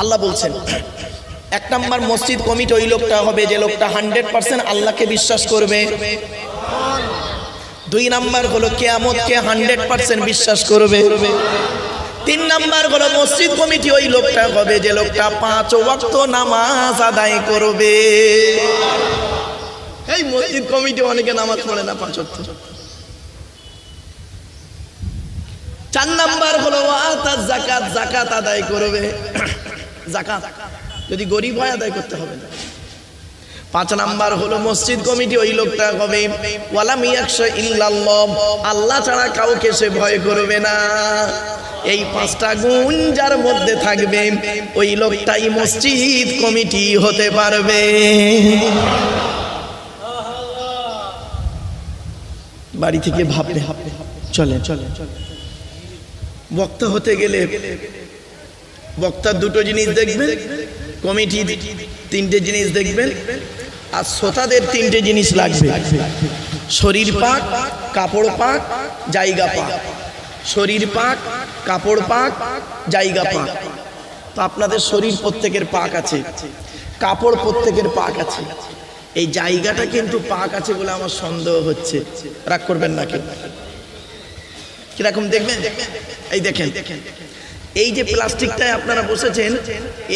আল্লাহ বলছেন এক নাম্বার মসজিদ কমিটি ওই লোকটা হবে যে লোকটা 100% আল্লাহকে বিশ্বাস করবে। দুই নাম্বার হলো কিয়ামতকে 100% বিশ্বাস করবে। তিন নাম্বার হলো মসজিদ কমিটি ওই লোকটা হবে যে লোকটা 5 ওয়াক্ত নামাজ আদায় করবে। এই মসজিদ কমিটি অনেকে নামাজ পড়ে না 5 ওয়াক্ত। চার নাম্বার হলো যাকাত, যাকাত আদায় করবে। যাকাত যদি গরিব হয় আদায় করতে হবে না। 5 নাম্বার হলো মসজিদ কমিটি ওই লোকটা হবে ওয়ালাম ইয়াখশা ইল্লাল্লাহ, আল্লাহ ছাড়া কাউকে সে ভয় করবে না। এই 5টা গুণ যার মধ্যে থাকবে ওই লোকটাই মসজিদ কমিটি হতে পারবে। বাড়ি থেকে ভাববে চলে চলে বক্তা হতে গেলে বক্তার 2টো জিনিস দেখবেন, কমিটি 3টে জিনিস দেখবেন, আর শ্রোতাদের 3টে জিনিস লাগবে। শরীর পাক, কাপড় পাক, জায়গা পাক। শরীর পাক, কাপড় পাক, জায়গা পাক। তো আপনাদের শরীর প্রত্যেকের পাক আছে, কাপড় প্রত্যেকের পাক আছে, এই জায়গাটা কিন্তু পাক আছে বলে আমার সন্দেহ হচ্ছে। রাগ করবেন না কেউ। কিরকম দেখবেন? এই দেখেন, এই যে প্লাস্টিকটায় আপনারা বসেছেন,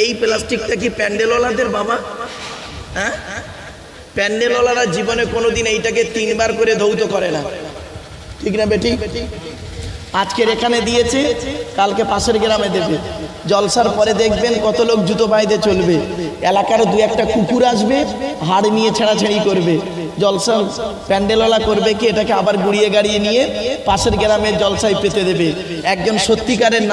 এই প্লাস্টিকটা কি প্যান্ডেলওয়ালাদের বাবা? হ্যাঁ, প্যান্ডেলওয়ালারা জীবনে কোনোদিন এইটাকে 3 বার করে ধৌত করে না, ঠিক না বেটি? আজকের এখানে দিয়েছে, কালকে পাশের গ্রামে দেবে। জলসার পরে দেখবেন কত লোক জুতো পায়ে চলবে। এলাকার 2-1টা কুকুর আসবে, হাড় নিয়ে ছেঁড়াছেঁড়ি করবে। জলসা প্যান্ডেলওয়ালা করবে কি এটাকে আবার গুড়িয়ে গাড়িয়ে নিয়ে পাশের গ্রামের জলসায় পেতে দেবে। একজন সত্যিকারের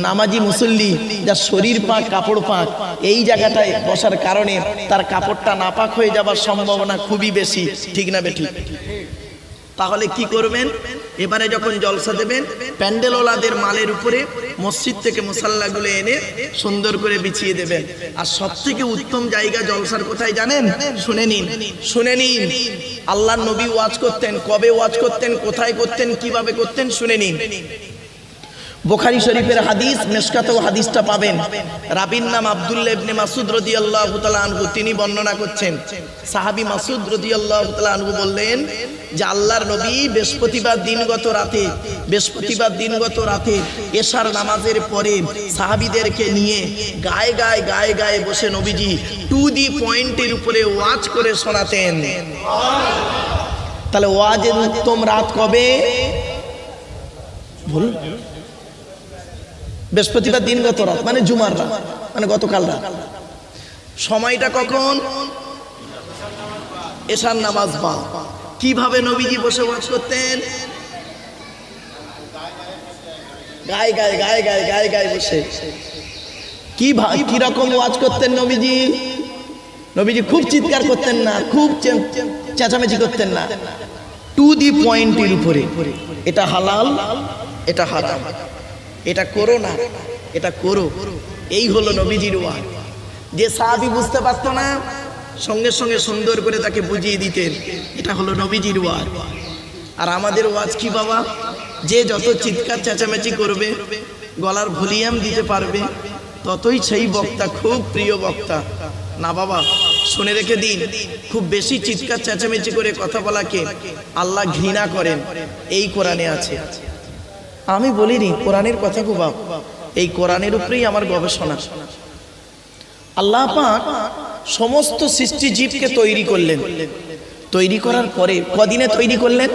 নামাজি মুসল্লি যার শরীর পাক, কাপড় পাক, এই জায়গাটায় বসার কারণে তার কাপড়টা নাপাক হয়ে যাবার সম্ভাবনা খুবই বেশি, ঠিক না বেটি? তাহলে কি করবেন? এবারে যখন জলসা দেবেন, প্যান্ডেলওয়ালাদের মালের উপরে মসজিদ থেকে মুসাল্লাগুলো এনে সুন্দর করে বিছিয়ে দেবেন। আর সবথেকে উত্তম জায়গা জলসার কোথায় জানেন? শুনে নিন। আল্লাহর নবী ওয়াজ করতেন, কবে ওয়াজ করতেন, কোথায় করতেন, কিভাবে করতেন, শুনে নিন। বুখারী শরীফের হাদিস, মিশকাতেও হাদিসটা পাবেন। রাবীর নাম আব্দুল্লাহ ইবনে মাসউদ রাদিয়াল্লাহু তাআলা আনহু, তিনি বর্ণনা করছেন। সাহাবী মাসউদ রাদিয়াল্লাহু তাআলা আনহু বললেন যে আল্লাহর নবী বৃহস্পতিবার দিনগত রাতে এশার নামাজের পরে সাহাবীদেরকে নিয়ে গায়ে বসে নবীজি টু দি পয়েন্টের উপরে ওয়াজ করে শোনাতেন। তাহলে ওয়াজের উত্তম রাত কবে? বলুন। বৃহস্পতিবার দিনগত রাত মানে জুমার রাত, মানে গতকাল রাত। সময়টা কখন? এশার নামাজ পা। কিভাবে নবীজি বসে ওয়াজ করতেন? গায়ে বসে। কি রকম ওয়াজ করতেন নবীজি? নবীজি খুব চিৎকার করতেন না, খুব চেঁচামেচি করতেন না, টু দি পয়েন্টের উপরে। এটা হালাল, এটা হারাম, এটা করো না, এটা করো। এই হলো নবীজির ওয়াজ। যে সাহাবী বুঝতে পারতো না, সঙ্গে সঙ্গে সুন্দর করে তাকে বুঝিয়ে দিতেন। এটা হলো নবীজির ওয়াজ। আর আমাদের ওয়াজ কি বাবা? যে যত চিৎকার চেঁচামেচি করবে, গলার ভলিউম দিতে পারবে, ততই সেই বক্তা খুব প্রিয় বক্তা। না বাবা, শুনে রেখে দিন, খুব বেশি চিৎকার চেঁচামেচি করে কথা বলাকে আল্লাহ ঘৃণা করেন, এই কোরআনে আছে। আমি বলিনি, কোরআনের কথা গো বাপ, এই কোরআনের উপরেই আমার গবেষণা। আল্লাহ পাক সমস্ত সৃষ্টি জীবকে তৈরি করলেন। তৈরি করার পরে কদিনে তৈরি করলেন?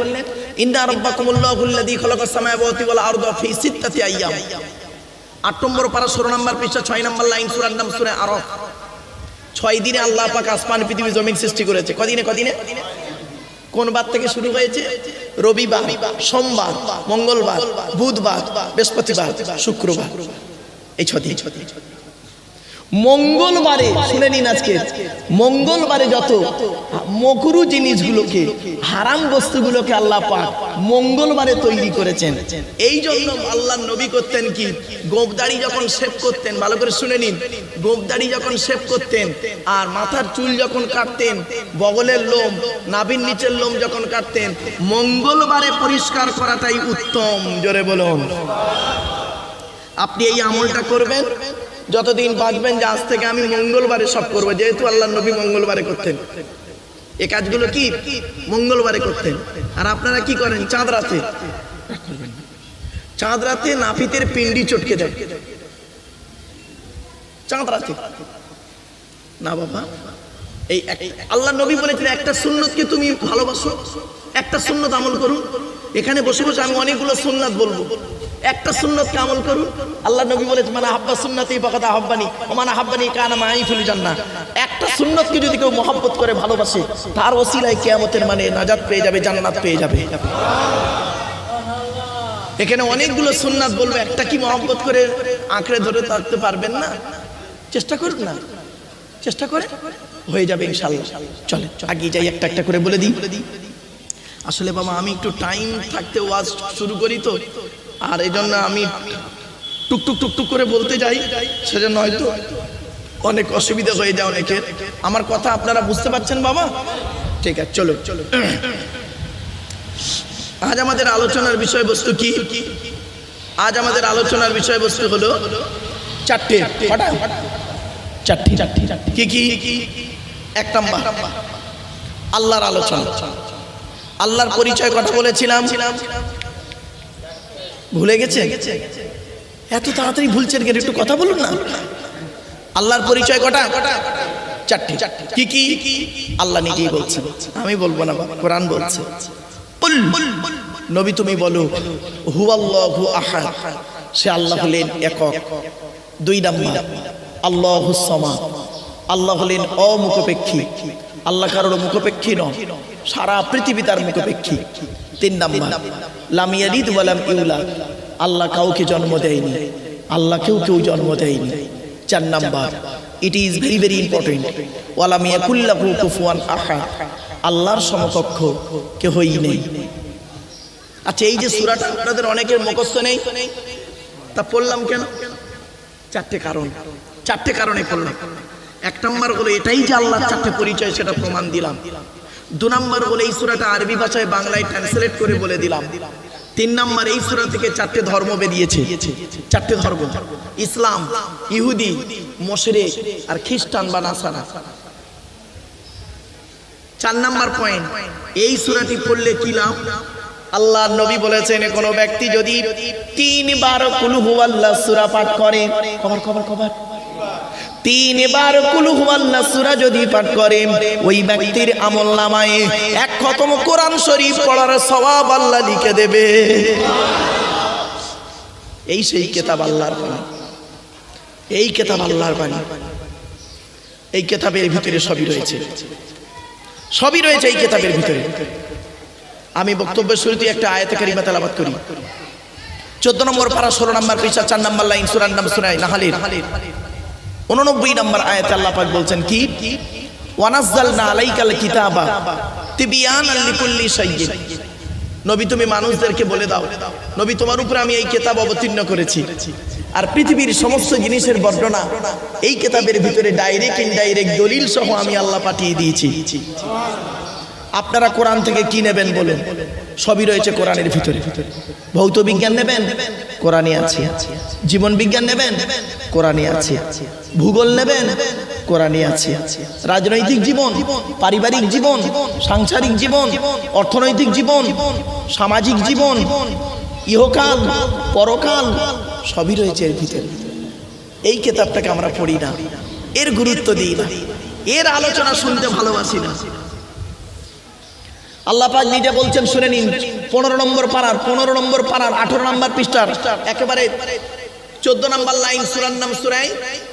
ইন্না রাব্বাকুমুল্লাহুল্লাযী খালাকাস সামাওয়াতি ওয়াল আরদা ফি সিত্তাতি আইয়াম। 8 নম্বর পারা 16 নম্বর পৃষ্ঠা 6 নম্বর লাইন, সূরার নাম সূরা আরাফ। 6 দিনে আল্লাহ পাক আসমান, পৃথিবী, জমিন সৃষ্টি করেছে। কদিনে? কোন বার থেকে শুরু হয়েছে? রবিবার, সোমবার, মঙ্গলবার, বুধবার, বৃহস্পতিবার, শুক্রবার, এই 6 দিন। মঙ্গলবারে শুনে নিন, আজকে মঙ্গলবারে যত মকরু জিনিসগুলোকে, হারাম বস্তুগুলোকে আল্লাহ পাক মঙ্গলবারে তৈরি করেছেন। এই জন্য আল্লাহর নবী করতেন কি? গোঁফদাড়ি যখন শেভ করতেন, ভালো করে শুনে নিন, গোঁফদাড়ি যখন শেভ করতেন আর মাথার চুল যখন কাটতেন, বগলের লোম, নাভির নিচের লোম যখন কাটতেন, মঙ্গলবারে পরিষ্কার করাটাই উত্তম। জোরে বলুন। আপনি এই আমলটা করবেন যতদিন বাঁচবেন, যে আজ থেকে আমি মঙ্গলবারে সব করবো, যেহেতু আল্লাহ নবী মঙ্গলবারে করতেন এই কাজগুলো, কি মঙ্গলবারে করতেন। আর আপনারা কি করেন? চাঁদ রাতে, চাঁদ রাতে নাপিতের পিন্ডি চটকে দেন, চাঁদ রাতে না বাবা। এই আল্লাহ নবী বলেছিলেন একটা সুন্নতকে তুমি ভালোবাসো, একটা সুন্নত আমল করুন। এখানে বসে বসে আমি অনেকগুলো সুন্নাত বলবো, একটা সুন্নতকে আমল করুন। আল্লাহ নবী বলেছেন মানে হাব্বা সুন্নতি ফাকাদ আহাব্বানি ওয়া মান আহাব্বানি কানা মাই ফিল জান্নাহ। একটা সুন্নতকে যদি কেউ মহব্বত করে ভালোবাসে, তার ওসিলায় কিয়ামতের মানে নাজাত পেয়ে যাবে, জান্নাত পেয়ে যাবে। এখানে অনেকগুলো সুন্নাত বলবো, একটা কি মহব্বত করে আঁকড়ে ধরে থাকতে পারবেন না? চেষ্টা করুন না, চেষ্টা করে হয়ে যাবে ইনশাআল্লাহ। চলে আগিয়ে যাই, একটা একটা করে বলে দিই। আসলে বাবা আমি একটু টাইম থাকতে ওয়াজ শুরু করি তো, আর এই জন্য আমি টুকটুক টুকটুক করে বলতে যাই, সেজন্য হয়তো অনেক অসুবিধা হয়ে যায় অনেকের। আমার কথা আপনারা বুঝতে পারছেন বাবা? ঠিক আছে, চলো চলো। আজ আমাদের আলোচনার বিষয়বস্তু কি? আজ আমাদের আলোচনার বিষয়বস্তু হলো চারটে। কি কি? এক নাম্বার আল্লাহর আলোচনা। আল্লাহর পরিচয় কথা বলেছিলাম, ভুলে গেছে? এত তাড়াতাড়ি ভুলছেন কেন? একটু কথা বলুন না। আল্লাহর পরিচয় কটা? চারটে। কি কি? আল্লাহ নিজেই বলছেন, আমি বলবো না, কোরআন বলছে। নবী তুমি বলো হুয়াল্লাহু আহাদ, সে আল্লাহ হলেন একক। দুই নাম্বার আল্লাহুস সামাদ, আল্লাহ হলেন অমুখপেক্ষী, আল্লাহ কারোর মুখপেক্ষী নন, সারা পৃথিবী তার মুখপেক্ষী। তিন নাম্বার লাম ইয়ালিদ ওয়া লাম ইউলাদ, আল্লাহ কাউকে জন্ম দেয়নি, আল্লাহ কেউ জন্ম দেয়নি। চার number it is very very important ওয়া লাম ইয়াকুল লাহু কুফুয়ান আহাদ, আল্লাহর সমকক্ষ কেউই নেই। আচ্ছা এই যে সূরাটা আপনাদের অনেকের মুখস্থ নেই, তা পড়লাম কেন? চারটে কারণ, চারটে কারণে পড়লাম। এক নম্বর হলো এটাই যে আল্লাহর চারটে পরিচয়, সেটা প্রমাণ দিলাম। দু নম্বর হলো এই সূরাটা আরবি ভাষায় বাংলায় ট্রান্সলেট করে বলে দিলাম। তিন নম্বর এই সূরা থেকে চারটে ধর্ম বেরিয়েছে, চারটে ধর্ম, ইসলাম, ইহুদি, মুশরিক আর খ্রিস্টান বা নাসারা। চার নম্বর পয়েন্ট, এই সূরাটি পড়লে কি লাভ? আল্লাহর নবী বলেছেন কোন ব্যক্তি যদি 3 বার কুল হুয়াল্লাহ সূরা পাঠ করে, কবার 3 বার কুল হুয়াল্লাহ সূরা যদি পাঠ করে, ওই ব্যক্তির আমলনামায় 1 খতম কোরআন শরীফ পড়ার সওয়াব আল্লাহ লিখে দেবে। এই সেই কিতাব আল্লাহর বাণী, এই কিতাব আল্লাহর বাণী। এই কিতাবের ভিতরে সবই রয়েছে, সবই রয়েছে এই কিতাবের ভিতরে। আমি বক্তব্যের শুরুতে একটা আয়াতে কারিমা তেলাওয়াত করি। 14 নম্বর পারা 16 নম্বর পৃষ্ঠা 4 নম্বর লাইন সূরার নাম সূরা নাহলের 89 নম্বর আয়াতে আল্লাহ পাক বলছেন কি? ওয়ানাজ্জালনা আলাইকাল কিতাবা তিবয়ানাল লিকুল্লি শাইইন। নবী তুমি মানুষদেরকে বলে দাও, নবী তোমার উপরে আমি এই কিতাব অবতীর্ণ করেছি, আর পৃথিবীর সমস্ত জিনিসের বর্ণনা এই কিতাবের ভিতরে ডাইরেক্ট ইনডাইরেক্ট দলিল সহ আমি আল্লাহ পাঠিয়ে দিয়েছি। আপনারা কোরআন থেকে কি নেবেন বলেন? সবই রয়েছে কোরআনের ভিতরে। ভৌত বিজ্ঞান নেবেন, কোরআনে আছে। জীবন বিজ্ঞান নেবেন, কোরআনে আছে। ভূগোল নেবেন, কোরআনে আছে। রাজনৈতিক জীবন, পারিবারিক জীবন, সাংসারিক জীবন, অর্থনৈতিক জীবন, সামাজিক জীবন, ইহকাল পরকাল সবই রয়েছে এর ভিতরে। এই কিতাবটাকে আমরা পড়ি না, এর গুরুত্ব দিই না, এর আলোচনা শুনতে ভালোবাসি না। আল্লাহ পাক নিজে বলছেন, শুনে নিন। 15 নম্বর পারার 18 নম্বর পৃষ্ঠার একেবারে 14 নম্বর লাইন সূরার নাম সূরা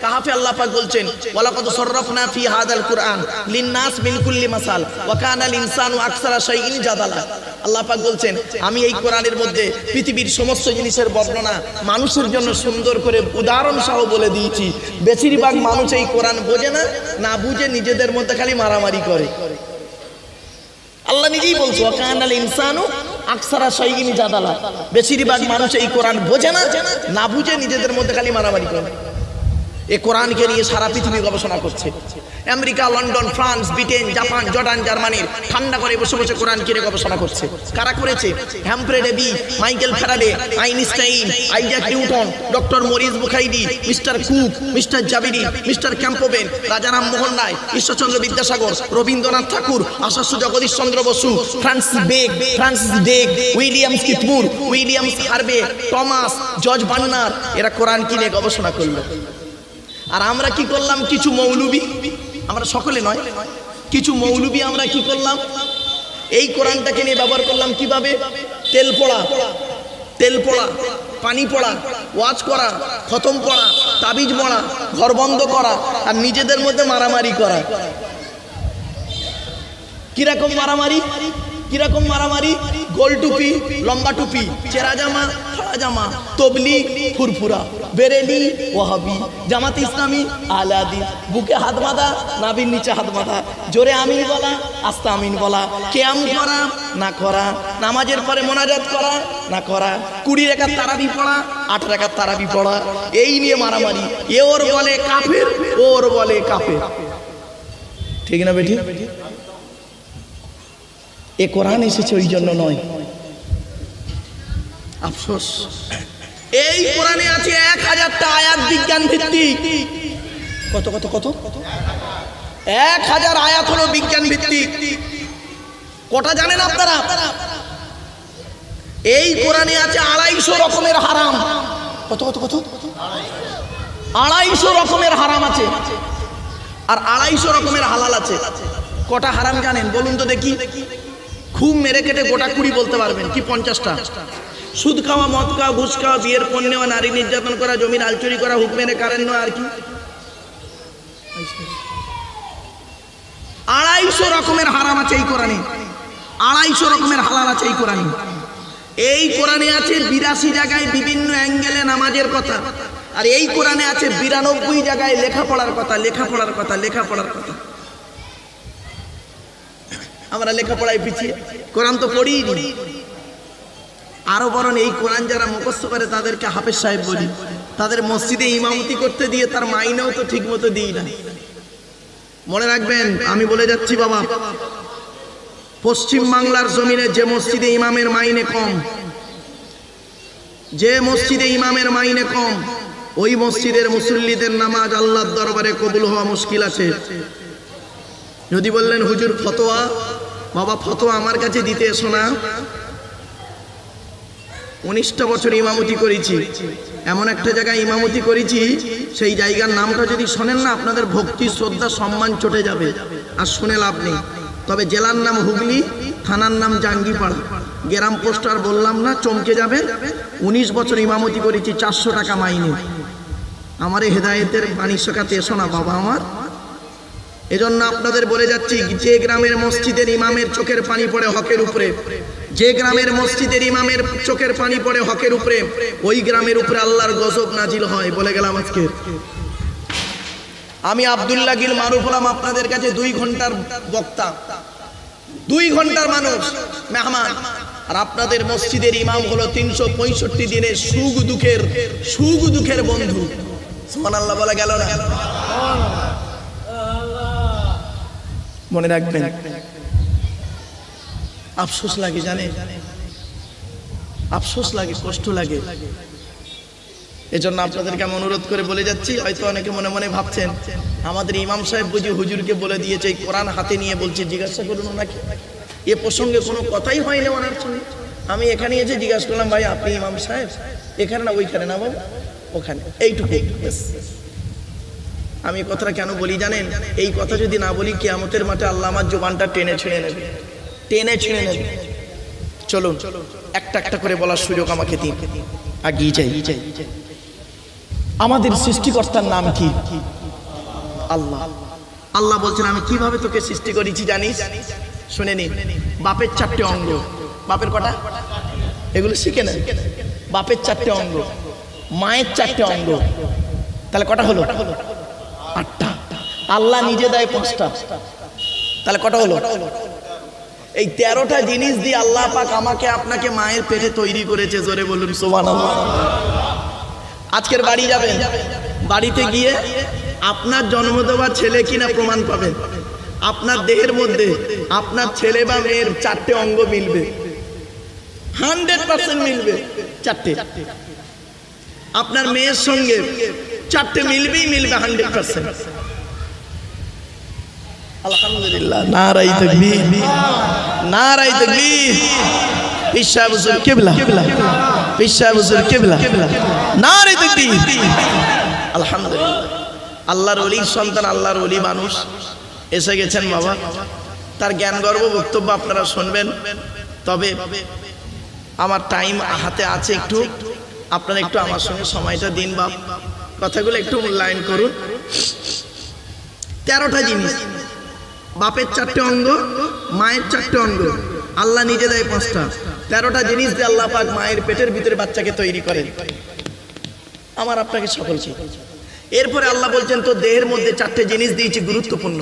কাহফে আল্লাহ পাক বলছেন, ওয়ালাকাদ সাররাফনা ফি হাদাল কুরআন লিন-নাস মিন কুল্লি মাসাল ওয়া কানাল ইনসানু আকসারা শাইইন জাদালা। আল্লাহ পাক বলছেন আমি এই কোরআনের মধ্যে পৃথিবীর সমস্ত জিনিসের বর্ণনা মানুষের জন্য সুন্দর করে উদাহরণ সহ বলে দিয়েছি। বেশিরভাগ মানুষ এই কোরআন বোঝে না, না বুঝে নিজেদের মধ্যে খালি মারামারি করে। আল্লাহ নিজেই বলছে ওয়া কানাল ইনসানু আকসারা শাইইন জাদালা। বেশিরভাগ মানুষ এই কোরআন বোঝে না, না বুঝে নিজেদের মধ্যে খালি মারামারি করে। এ কোরআনকে নিয়ে সারা পৃথিবী গবেষণা করছে। America, London, France, Britain, Japan, Jordan, জার্মানির ঠান্ডা করে বসে বসে কোরআনকে নিয়ে গবেষণা করছে। কারা করেছে? Humphry Davy, Michael Faraday, Einstein, Isaac Newton, doctor Maurice Bucaille, mister Cook, mister Jabiri, mister Campbell, Rajaram Mohan Roy, Ishwarchandra Vidyasagar, Rabindranath Tagore, Acharya Jagadish Chandra Bose, Francis Beck, William স্কিথমুর, William Harvey, Thomas, George Bernard, এরা কোরআনকে নিয়ে গবেষণা করলো। আর আমরা কি করলাম? কিছু মৌলবি, আমরা সকলে নয়, কিছু মৌলবি আমরা কি করলাম? এই কোরআনটাকে নিয়ে ব্যবহার করলাম কিভাবে? তেল পড়া, পানি পড়া, ওয়াজ করা, খতম পড়া, তাবিজ পড়া, ঘর বন্ধ করা, আর নিজেদের মধ্যে মারামারি করা। কিরকম মারামারি? গোল টুপি, লম্বা টুপি, চেরা জামা, ফাড়া জামা, তবলিগ, ফুরফুরা, বেরেলি, ওয়াহাবি, জামাত ইসলামী, আহলে হাদিস, বুকে হাত বাঁধা, নাভির নিচে হাত বাঁধা, জোরে আমিন বলা, আস্তে আমিন বলা, কিয়াম করা না করা, নামাজের পরে মোনাজাত করা না করা, 20 রাকাত তারাবি পড়া, 8 রাকাত তারাবি পড়া, এই নিয়ে মারামারি। এ ওর বলে কাফের, ওর বলে কাফের। ঠিক না বেটি? এ কোরআন এসেছে ওই জন্য নয়, আফসোস। এই কোরআনে আছে 1000টা আয়াত বিজ্ঞান ভিত্তিক। কত 1000 আয়াত হলো বিজ্ঞান ভিত্তিক। কটা জানেন আপনারা? এই কোরআনে আছে 250 রকমের হারাম। কত 250 রকমের হারাম আছে, আর 250 রকমের হালাল আছে। কটা হারাম জানেন? বলুন তো দেখি। খুব মেরে কেটে গোটা 20 বলতে পারবেন কি? 50টা। সুদ খাওয়া, মদ খাওয়া, ঘুষ খাওয়া, বিয়ের পণ নেওয়া, নারী নির্যাতন করা, জমির আলচুরি করা, হুক মেরে কারেন্ট নেওয়া, আর কি 250 রকমের হারাম আছে এই কোরআনে, 250 রকমের হালাল আছে এই কোরআনে। এই কোরআনে আছে 82 জায়গায় বিভিন্ন অ্যাঙ্গেলে নামাজের কথা, আর এই কোরআনে আছে 92 জায়গায় লেখাপড়ার কথা। আমরা লেখাপড়ায় পিছিয়ে, কোরআন তো পড়িনি। আরো বরং এই কোরআন যারা মুখস্থ করে তাদেরকে হাফেজ সাহেব বলি। তাদের মসজিদে ইমামতি করতে দিয়ে তার মাইনেও তো ঠিক মতো দিই না। মনে রাখবেন, আমি বলে যাচ্ছি বাবা, পশ্চিম বাংলার জমিনে যে মসজিদে ইমামের মাইনে কম, ওই মসজিদের মুসল্লিদের নামাজ আল্লাহর দরবারে কবুল হওয়া মুশকিল আছে। যদি বললেন হুজুর ফতোয়া, বাবা ফতোয়া আমার কাছে দিতে এসো না। 19টা বছর ইমামতি করেছি, এমন একটা জায়গায় ইমামতি করেছি, সেই জায়গার নামটা যদি শোনেন না, আপনাদের ভক্তি, শ্রদ্ধা, সম্মান চটে যাবে, আর শুনে লাভ নেই। তবে জেলার নাম হুগলি, থানার নাম জাঙ্গিপাড়া, গ্রাম পোস্টার বললাম না, চমকে যাবে। 19 বছর ইমামতি করেছি, 400 টাকা মাইনে। আমারে হেদায়েতের বাণী শেখাতে এসো না বাবা আমার। এজন্য আপনাদের বলে যাচ্ছি, যে গ্রামের মসজিদের ইমামের চোখের পানি পড়ে হকের উপরে, যে গ্রামের মসজিদের ইমামের চোখের পানি পড়ে হকের উপরে, ওই গ্রামের উপরে আল্লাহর গজব নাজিল হয়। বলে গেলাম আজকে। আমি আব্দুল্লাহ গিল মারুফ হলাম আপনাদের কাছে 2 ঘন্টার বক্তা, 2 ঘন্টার মানুষ মেহমান, আর আপনাদের মসজিদের ইমাম হলো 365 দিনের সুখ দুঃখের বন্ধু। সুবহানাল্লাহ বলা গেল না? মনে রাখবেন, আফসোস লাগে, জানেন, আফসোস লাগে, কষ্ট লাগে। এজন্য আপনাদেরকে আমি অনুরোধ করে বলে যাচ্ছি, হয়তো অনেকে মনে মনে ভাবছেন আমাদের ইমাম সাহেব বুঝি হুজুরকে বলে দিয়েছে, এই কোরআন হাতে নিয়ে বলছে, জিজ্ঞাসা করুন ওনাকে। এ প্রসঙ্গে কোনো কথাই হয়নি ওনার সঙ্গে। আমি এখানে এসে জিজ্ঞাসা করলাম, ভাই আপনি ইমাম সাহেব? এখানে না, ওইখানে না বাবা, ওখানে। এইটুকু। আমি কথাটা কেন বলি জানেন? এই কথা যদি না বলি, কিয়ামতের মাঠে আল্লাহ আমার জবানটা টেনে ছিঁড়ে নেবে। চলুন একটা একটা করে বলার সুযোগ আমাকে দিন, আগিয়ে যাই। আমাদের সৃষ্টিকর্তার নাম কি? আল্লাহ। আল্লাহ বলছেন, আমি কিভাবে তোকে সৃষ্টি করেছি জানিস? শুনে নি। বাপের 4টে অঙ্গ। বাপের কটা? এগুলো শিখে নেন। বাপের 4টে অঙ্গ, মায়ের 4টে অঙ্গ, তাহলে কটা হলো? 8টা। আল্লাহ নিজে দেয় 5টা, তাহলে কটা হলো? এই 13টা জিনিস দিয়ে আল্লাহ পাক আমাকে আপনাকে মায়ের পেটে তৈরি করেছে। জোরে বলুন সুবহানাল্লাহ। আজকের বাড়ি যাবেন, বাড়িতে গিয়ে আপনার জন্ম দেওয়া ছেলে কিনা প্রমাণ পাবেন। আপনার দেহের মধ্যে আপনার ছেলে বা মেয়ের 4টে অঙ্গ মিলবে, 100% মিলবে। 4টে আপনার মেয়ের সঙ্গে 4টে মিলবেই মিলবে 100%। আলহামদুলিল্লাহ, নারায়ে তাকবীর, নারায়ে তাকবীর। পীর সাহেব হুজুর কিবলা, পীর সাহেব হুজুর কিবলা, নারায়ে তাকবীর। আলহামদুলিল্লাহ, আল্লাহর ওলির সন্তান, আল্লাহর ওলি মানুষ এসে গেছেন বাবা। তার জ্ঞান গর্ব বক্তব্য আপনারা শুনবেন। তবে আমার টাইম হাতে আছে, একটু আপনারা একটু আমার সঙ্গে সময়টা দিন বাপ, কথাগুলো একটু মূল্যায়ন করুন। 13টা জিনিস, বাপের 4টে অঙ্গ, মায়ের 4টে অঙ্গ, আল্লাহ নিজে দেয় 5টা। 13টা জিনিস দিয়ে আল্লাহ পাক মায়ের পেটের ভিতরে বাচ্চাকে তৈরি করেন, আমার আপনাকে সকলকে। এরপরে আল্লাহ বলছেন তো দেহের মধ্যে 4টে জিনিস দিয়েছি গুরুত্বপূর্ণ,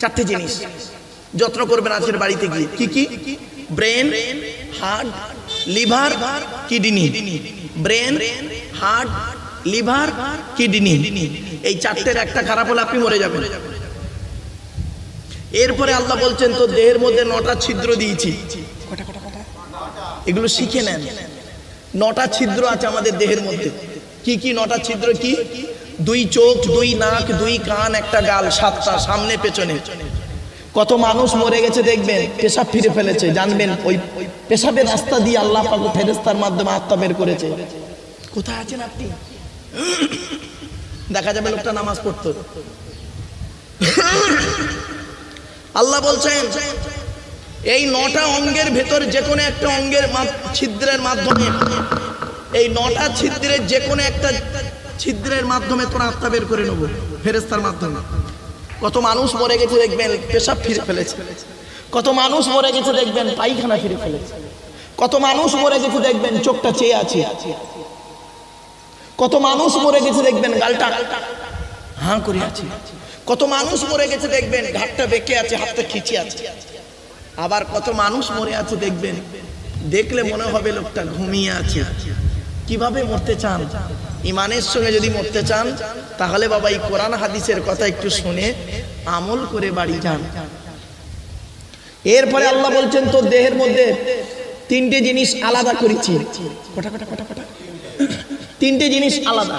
4টে জিনিস যত্ন করবেন আজকের বাড়িতে গিয়ে। কি কি? Brain, heart, liver, kidney. Brain, heart, liver, kidney, এই 4টের একটা খারাপ হলে আপনি মরে যাবেন। এরপরে আল্লাহ বলছেন তো দেহের মধ্যে 9টা ছিদ্র দিয়েছি। এগুলো শিখে নেন। 9টা ছিদ্র আছে আমাদের দেহের মধ্যে। কি কি 9টা ছিদ্র? কি? 2 চোখ, 2 নাক, 2 কান, 1টা গাল, 7টা সামনে পেছনে। কত মানুষ মরে গেছে দেখবেন, পেশাব ফিরে ফেলেছে, জানবেন ওই পেশাবের রাস্তা দিয়ে আল্লাহ পাক ফেরেশতার মাধ্যমে আত্মা বের করেছে। কোথায় আছেন আপনি? দেখা যাবে লোকটা নামাজ পড়তো। আল্লাহ বলছেন এই 9টা অঙ্গের ভেতর যে কোনো একটা অঙ্গের ছিদ্রের মাধ্যমে, এই 9টা ছিদ্রের যে কোনো একটা ছিদ্রের মাধ্যমে তোরা আত্মা বের করে নেবো ফেরেশতার মাধ্যমে। কত মানুষ মরে গেছে দেখবেন পেশাব ফিরে ফেলেছে, কত মানুষ মরে গেছে দেখবেন পায়খানা ফিরে ফেলেছে, কত মানুষ মরে গেছে দেখবেন চোখটা চেয়ে আছে, কত মানুষ মরে গেছে দেখবেন গালটা হাঁ করে আছে, কত মানুষ মরে গেছে দেখবেন ঘাটটা বেঁকে আছে, হাতটা খিচে আছে। আবার কত মানুষ মরে আছে দেখবেন দেখলে মনে হবে লোকটা ঘুমিয়ে আছে। কিভাবে মরতে চান? ইমানের সঙ্গে যদি মরতে চান তাহলে বাবা এই কোরআন হাদিসের কথা একটু শুনে আমল করে বাড়ি যান। এরপরে আল্লাহ বলছেন তো দেহের মধ্যে 3টে জিনিস আলাদা করেছি। কটা কটা কটা কটা 3টে জিনিস আলাদা।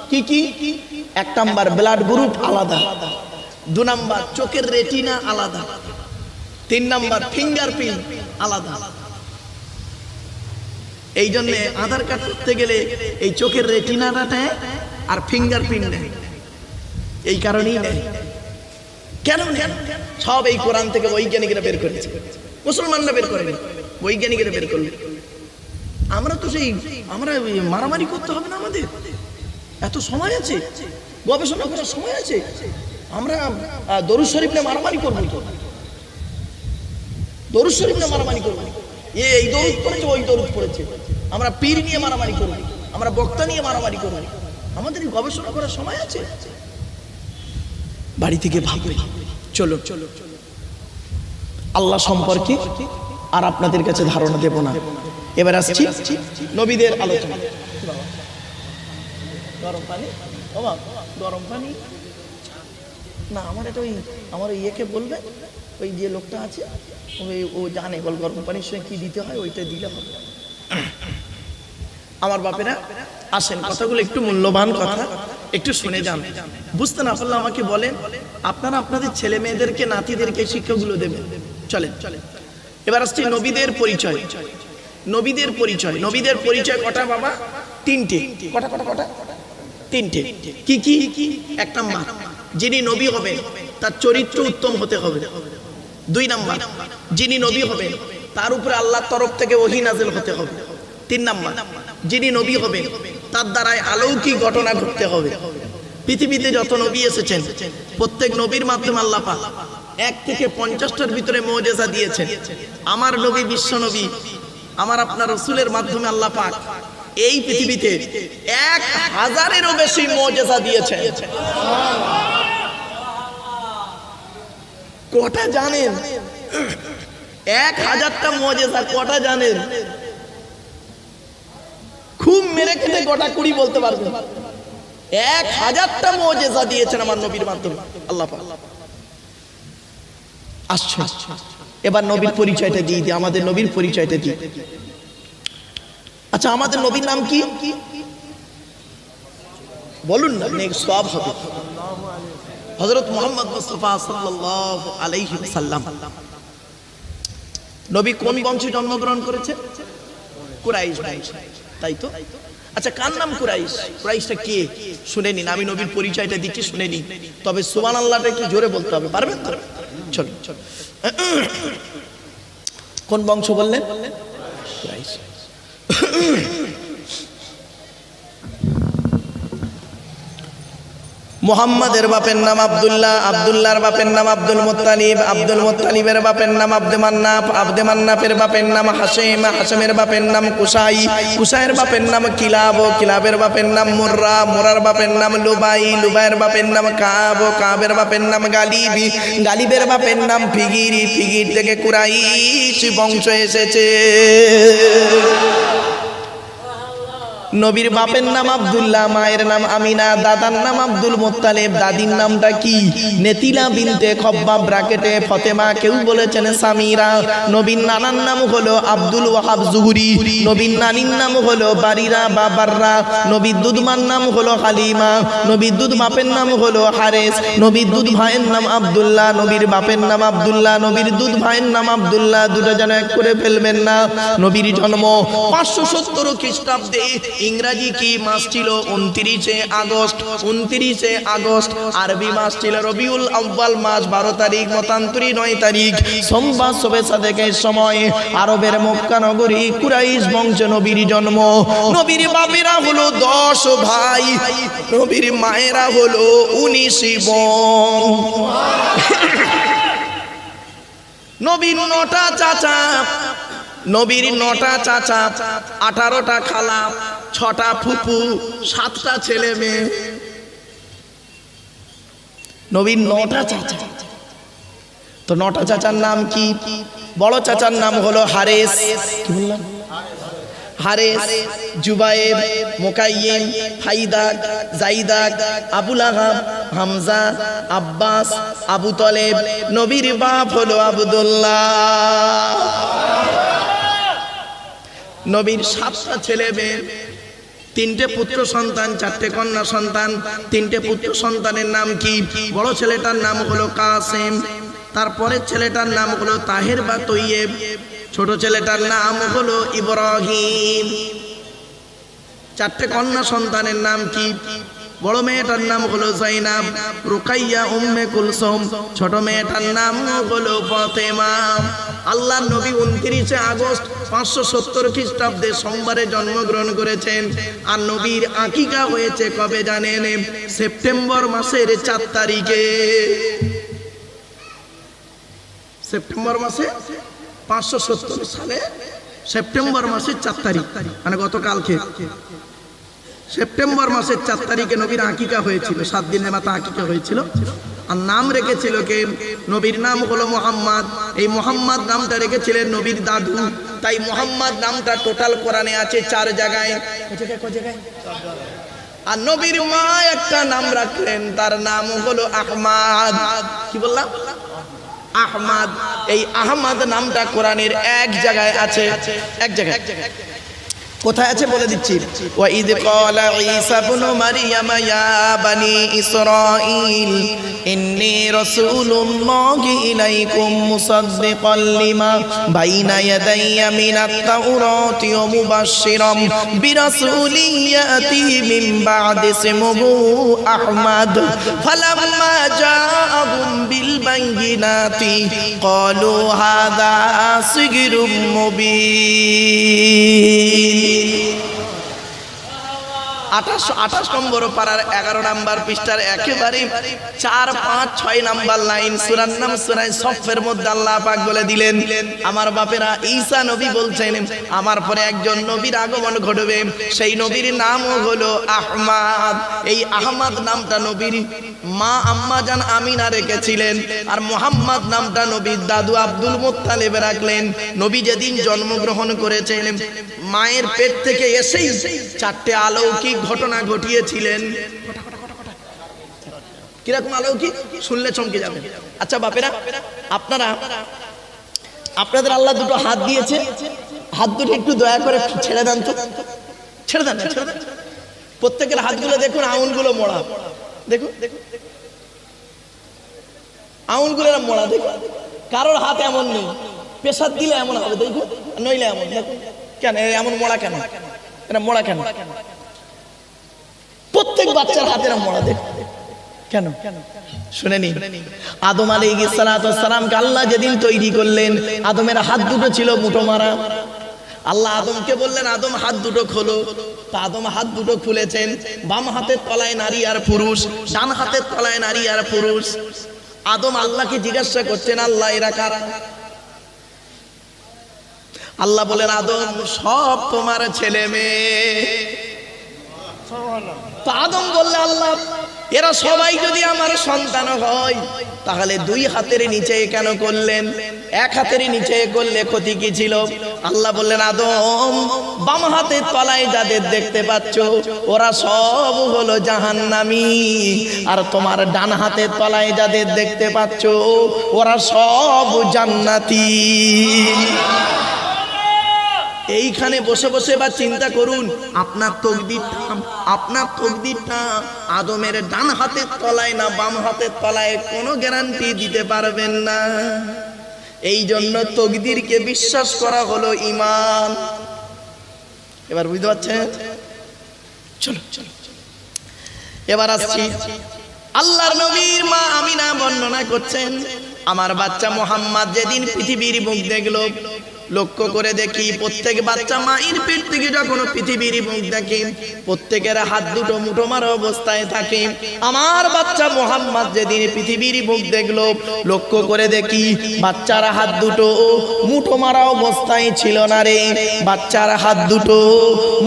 কি কি? 1 নাম্বার ব্লাড গ্রুপ আলাদা, 2 নাম্বার চোখের রেটিনা আলাদা, 3 নাম্বার ফিঙ্গারপ্রিন্ট আলাদা। এই জন্য আধার কার্ড করতে গেলে এই চোখের রেটিনাটা নেয় আর ফিঙ্গারপ্রিন্ট নেয়, এই কারণেই নেয়। কেন নেন? সব এই কোরআন থেকে বৈজ্ঞানিকরা বের করেছে, মুসলমানরা বের করেনি, বৈজ্ঞানিকরা বের করলেন। আমরা তো আমরা মারামারি করতে হবে না, আমাদের এত সময় আছে, গবেষণা করার সময় আছে। আমরা দরুদ শরীফ নিয়ে মারামারি করবো তো, দরুদ শরীফ নিয়ে মারামারি করবো, এই দরুদ পড়েছে ওই দরুদ পড়েছে। আমরা পীর নিয়ে মারামারি করবো, আমরা বক্তা নিয়ে মারামারি করবো। আমাদের গবেষণা করার সময় আছে? বাড়ি থেকে ভাববে। চলো আল্লাহ সম্পর্কে আর আপনাদের কাছে ধারণা দেব না। এবার আসছি নবীদের আলোচনা। গরম পানি, গরম পানি না, আমার এটা ওই আমার ইয়েকে বলবে, ওই যে লোকটা আছে ও জানে গরম পানির সঙ্গে কি দিতে হয়, ওইটা দিলে হবে। আমার বাপেরা আসেন, কথাগুলো একটু মূল্যবান কথা, একটু শুনে যান। বুঝতে না পারলে আমাকে বলেন, আপনারা আপনাদের ছেলে মেয়েদেরকে নাতিদেরকে শিক্ষাগুলো দেবেন। চলেন এবার আসছি নবীদের পরিচয়। নবীদের পরিচয়, নবীদের পরিচয় কটা বাবা? 3টে। কটা কটা কটা? 3টে। কি কি? 1 নাম্বার যিনি নবী হবেন তার চরিত্র উত্তম হতে হবে। 2 নাম্বার যিনি নবী হবেন তার উপরে আল্লাহর তরফ থেকে ওহী নাযিল হতে হবে। 3 নাম্বার যিনি নবী হবেন তার দ্বারাই অলৌকিক ঘটনা ঘটতে হবে। পৃথিবীতে যত নবী এসেছেন প্রত্যেক নবীর মাধ্যমে আল্লাহ পাক 1 থেকে 50টার ভিতরে মুজিজা দিয়েছেন। আমার নবী বিশ্ব নবী, আমার আপনার রাসূলের মাধ্যমে আল্লাহ পাক এই পৃথিবীতে 1000-এরও বেশি মুজিজা দিয়েছেন। কটা জানেন? 1000টা মুজিজা কটা জানেন? খুব মেরে কেটে গোটা 20 বলতে পারবেন। 1000টা মুজিজা দিয়েছেন আমার নবীর মাধ্যমে আল্লাহ পাক। আসছে এবার নবীর পরিচয়টা দিয়ে দিই, আমাদের নবীর পরিচয়টা দিই। আচ্ছা, আমাদের নবীর নাম কি বলুন না, সব হবে। হযরত মুহাম্মদ মুস্তাফা সাল্লাল্লাহু আলাইহি ওয়াসাল্লাম। নবী কোন বংশে জন্মগ্রহণ করেছে? কুরাইশ বংশ, তাই তো? আচ্ছা, কার নাম কুরাইশ? কুরাইশটা কে শুনে নিন, আমি নবীর পরিচয়টা দিচ্ছি, শুনে নিন। তবে সুবহানাল্লাহটা একটু জোরে বলতে হবে, পারবেন তো? চলো চলো। কোন বংশ বললেন? কুরাইশ। মুহাম্মাদের বাপের নাম আব্দুল্লাহ, আব্দুল্লাহর বাপের নাম আব্দুল মুত্তালিব, আব্দুল মুত্তালিবের বাপের নাম আব্দে মান্নাফ, আব্দে মান্নাফের বাপের নাম হাশেম, হাশেমের বাপের নাম কুসাই, কুসাইয়ের বাপের নাম কিলাব, কিলাবের বাপের নাম মুররা, মুরার বাপের নাম লুবাই, লুবাইয়ের বাপের নাম কাব, কাবের বাপের নাম গালিবি, গালিবের বাপের নাম ফিগিরি, ফিগির থেকে কুরাইশ বংশ এসেছে। নবীর বাপের নাম আব্দুল্লাহ, মায়ের নাম আমিনা, দাদার নাম আব্দুল মুত্তালিব, দাদির নামটা কি? নেতিলা বিনতে খব্বাব ব্র্যাকেটে ফতেমা, কেউ বলেছেন সামিরা। নবীর নানার নাম হলো আব্দুল ওয়াহাব জুহরি, নবীর নানির নাম হলো বারিরা বা বাররা, নবীর দুধমার নাম হলো হালিমা, নবীর দুধ বাপের নাম হলো হারেস, নবীর দুধ ভাইয়ের নাম আব্দুল্লাহ, নবীর বাপের নাম আব্দুল্লাহ, নবীর দুধ ভাইয়ের নাম আব্দুল্লাহ, দুটো যেন এক করে ফেলবেন না। নবীর জন্ম 570 খ্রিস্টাব্দে। ইংরেজি কি মাস ছিল? 29শে আগস্ট। 29শে আগস্ট। আরবি মাস ছিল রবিউল আউয়াল মাস, 12 তারিখ, মতান্তরী 9 তারিখ, সোমবার শবে সাদেকের সময় আরবের মক্কা নগরী কুরাইশ বংশে নবীর জন্ম। নবীর বাপেরা হলো 10 ভাই, নবীর মায়েরা হলো 19 বোন। নবীর 9টা চাচা, নবীর 9টা চাচা, 18টা খালা, 6টা ফুপু, 7টা ছেলে মেয়ে। নবীর 9টা চাচা। তো 9টা চাচার নাম কি? বড় চাচার নাম হলো হারেস, কি বললাম? হারেস, জুবায়ের, মুকাইয়িম, ফাইদাক, জাইদাক, আবুল আহাব, হামজা, আব্বাস, আবু তলেব। নবীর বাপ হলো আব্দুল্লাহ। নবীর 7টা ছেলে মেয়ে, 3টে পুত্র সন্তান, 4টে কন্যা সন্তান। 3টে পুত্র সন্তানের নাম কি? বড় ছেলেটার নাম হলো কাসেম, তারপরের ছেলেটার নাম হলো তাহের বা তৈয়েব, ছোট ছেলেটার নাম হলো ইব্রাহিম। 4টে কন্যা সন্তানের নাম কি? বড় মেয়েটার নাম হলো জাইনাব, রুকাইয়া, উম্মে কুলসুম, ছোট মেয়েটার নাম হলো ফাতেমা। আল্লাহর নবী 29শে আগস্ট 570 খ্রিস্টাব্দে সোমবারে জন্মগ্রহণ করেছেন। আর নবীর আকিকা হয়েছে কবে জানেন? সেপ্টেম্বর মাসের 4 তারিখে। সেপ্টেম্বর মাসে 570 সালে সেপ্টেম্বর মাসের 4 তারিখ, মানে গতকালকে সেপ্টেম্বর মাসের 4 তারিখে নবীর আকিকা হয়েছিল। 7 দিনের মাথা আকিকা হয়েছিল। আর নাম রেখেছিল কে? নবীর নাম হলো মুহাম্মদ। এই মুহাম্মদ নামটা রেখেছিলেন নবীর দাদু। তাই মুহাম্মদ নামটা টোটাল কোরআনে আছে 4 জায়গায়। আর নবীর মা একটা নাম রাখলেন, তার নাম হলো আহমদ। কি বললাম? আহমদ। এই আহমদ নামটা কোরআনের 1 জায়গায় আছে, 1 জায়গায়। কোথায় আছে বলে দিচ্ছি। ওয়া ইদ ক্বালা ঈসা ইবনু মারইয়াম ইয়া বানি ইসরাঈল ইন্নী রাসূলুল্লাহি ইলাইকুম মুসাদ্দিকাল লিমা বাইনা ইয়াদাইয়া মিনাত তাওরাতি ওয়া মুবাশশিরাম বিরাসূলিন ইয়াতি মিন বা'দি ইসমুহু আহমদ ফালাম্মা জাআহুম বিল বাইয়িনাতি ক্বালু হাযা সিহরুম মুবিন। 28 নম্বর পারার 11 নম্বর পৃষ্ঠার একেবারে 4, 5, 6 নম্বর লাইন সূরার নাম সূরা সফের মধ্যে আল্লাহ পাক বলে দিলেন, আমার বাপেরা ঈসা নবী বলছেন আমার পরে একজন নবীর আগমন ঘটবে, সেই নবীর নাম হলো আহমদ। এই আহমদ নামটা নবীর মা আম্মা জান আমিনা রেখেছিলেন। আর মুহাম্মদ নামটা নবীর দাদু আব্দুল মুত্তালিব রাখলেন। নবী যেদিন জন্মগ্রহণ করেছেন মায়ের পেট থেকে এসেই 4টে অলৌকিক অলৌকিক ঘটনা ঘটিয়েছিলেন। কিরকম অলৌকিক শুনলে চমকে যাবেন। আচ্ছা বাপেরা, আপনাদের আল্লাহ দুটো হাত দিয়েছে, হাত দুটো একটু দয়া করে ছেড়ে দেন তো, ছেড়ে দেন। প্রত্যেকের হাতগুলো দেখুন, আঙুলগুলো মোড়া, দেখুন আঙুলগুলো মোড়া, দেখুন কারোর হাত এমন নেই, প্রেসার দিলে এমন হবে, দেখুন নইলে এমন, দেখুন কেন এমন মোড়া, কেন এটা মোড়া কেন? প্রত্যেক বাচ্চার হাতের মোড়া, দেখুন কেন শুনেনি? আদম আলাইহিস সালামকে আল্লাহ যেদিন তৈরি করলেন, আদমের হাত দুটো ছিল মুঠো মারা। আল্লাহ আদমকে বললেন, আদম হাত দুটো খোলো। তা আদম হাত দুটো খুলেছেন। বাম হাতের তলায় নারী আর পুরুষ, ডান হাতের তলায় নারী আর পুরুষ। আদম আল্লাহকে জিজ্ঞাসা করছেন, আল্লাহ এরা কারা? আল্লাহ বলেন, আদম সব তোমার ছেলে মেয়ে। তো আদম বললে, আল্লাহ এরা সবাই যদি আমার সন্তান হয় তাহলে দুই হাতের নিচে কেন করলেন? এক হাতের নিচে করলে ক্ষতি কি ছিল? আল্লাহ বললেন, আদম বাম হাতের তলায় যাদের দেখতে পাচ্ছ ওরা সব হলো জাহান্নামী, আর তোমার ডান হাতের তলায় যাদের দেখতে পাচ্ছ ওরা সব জান্নাতি। এইখানে বসে বসে বা চিন্তা করুন, আপনার তকদিরটা আদমের ডান হাতের তলায় না বাম হাতের তলায় কোনো গ্যারান্টি দিতে পারবেন না। এই জন্য তকদিরকে বিশ্বাস করা হলো ঈমান। এবার বুঝতে পারছেন? চলো এবার আসছি। আল্লাহর নবীর মা আমিনা বর্ণনা করছেন, আমার বাচ্চা মুহাম্মদ যেদিন পৃথিবীর মুখ দেখলো, লক্ষ্য করে দেখি প্রত্যেক বাচ্চা মায়ের পেট থেকে যখন পৃথিবীর মুখ দেখে প্রত্যেকের হাত দুটো মুঠো মারা অবস্থায় থাকে। আমার বাচ্চা মুহাম্মদ যেদিন পৃথিবীর মুখ দেখলো, লক্ষ্য করে দেখি বাচ্চার হাত দুটো মুঠো মারা অবস্থায় ছিল না রে, বাচ্চার হাত দুটো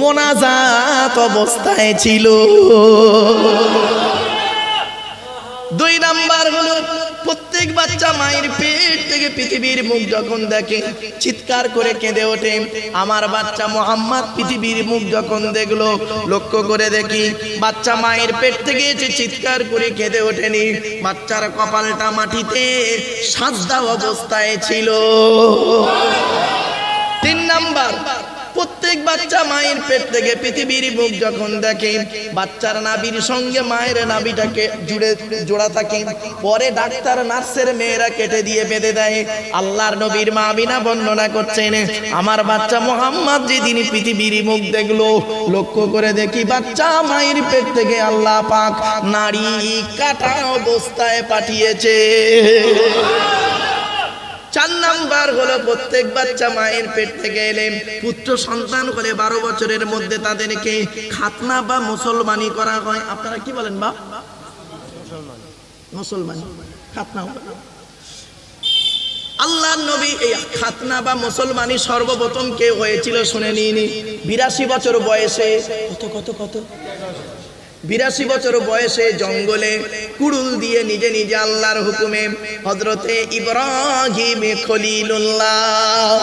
মোনাজাত অবস্থায় ছিল। দুই নাম্বার হলো, প্রত্যেক বাচ্চা মায়ের পেট থেকে পৃথিবীর মুখ যখন দেখে চিৎকার করে কেঁদে ওঠে। আমার বাচ্চা মুহাম্মদ পৃথিবীর মুখ যখন দেখলো, লক্ষ্য করে দেখি বাচ্চা মায়ের পেট থেকে এসে চিৎকার করে কেঁদে ওঠেনি, বাচ্চার কপালটা মাটিতে সাজদা অবস্থায় ছিল। তিন নাম্বার, প্রত্যেক বাচ্চা মায়ের পেট থেকে পৃথিবীর মুখ যখন দেখে বাচ্চার নাভির সঙ্গে মায়ের নাভিটাকে জোড়া থাকে, পরে ডাক্তার নার্সের মেয়েরা কেটে দিয়ে বেঁধে দেয়। আল্লাহর নবীর মা আমিনা বর্ণনা করছেন, আমার বাচ্চা মুহাম্মদ যেদিন পৃথিবীর মুখ দেখলো, লক্ষ্য করে দেখি বাচ্চা মায়ের পেট থেকে আল্লাহ পাক নাড়ি কাটা অবস্থায় পাঠিয়েছে। চার নাম্বার হলো, প্রত্যেক বাচ্চা মায়ের পেট থেকে এলে পুত্র সন্তান হলে 12 বছরের মধ্যে তাদেরকে খাতনা বা মুসলমানি করা হয়। আপনারা কি বলেন বা? মুসলমানি, খাতনা। আল্লাহর নবী এই খাতনা বা মুসলমানি সর্বপ্রথম কে হয়েছিল শুনে নিন। 82 বছর বয়সে, কত 82 বছর বয়সে জঙ্গলে কুড়ুল দিয়ে নিজে নিজে আল্লাহর হুকুমে হযরতে ইব্রাহিম খলিলুল্লাহ।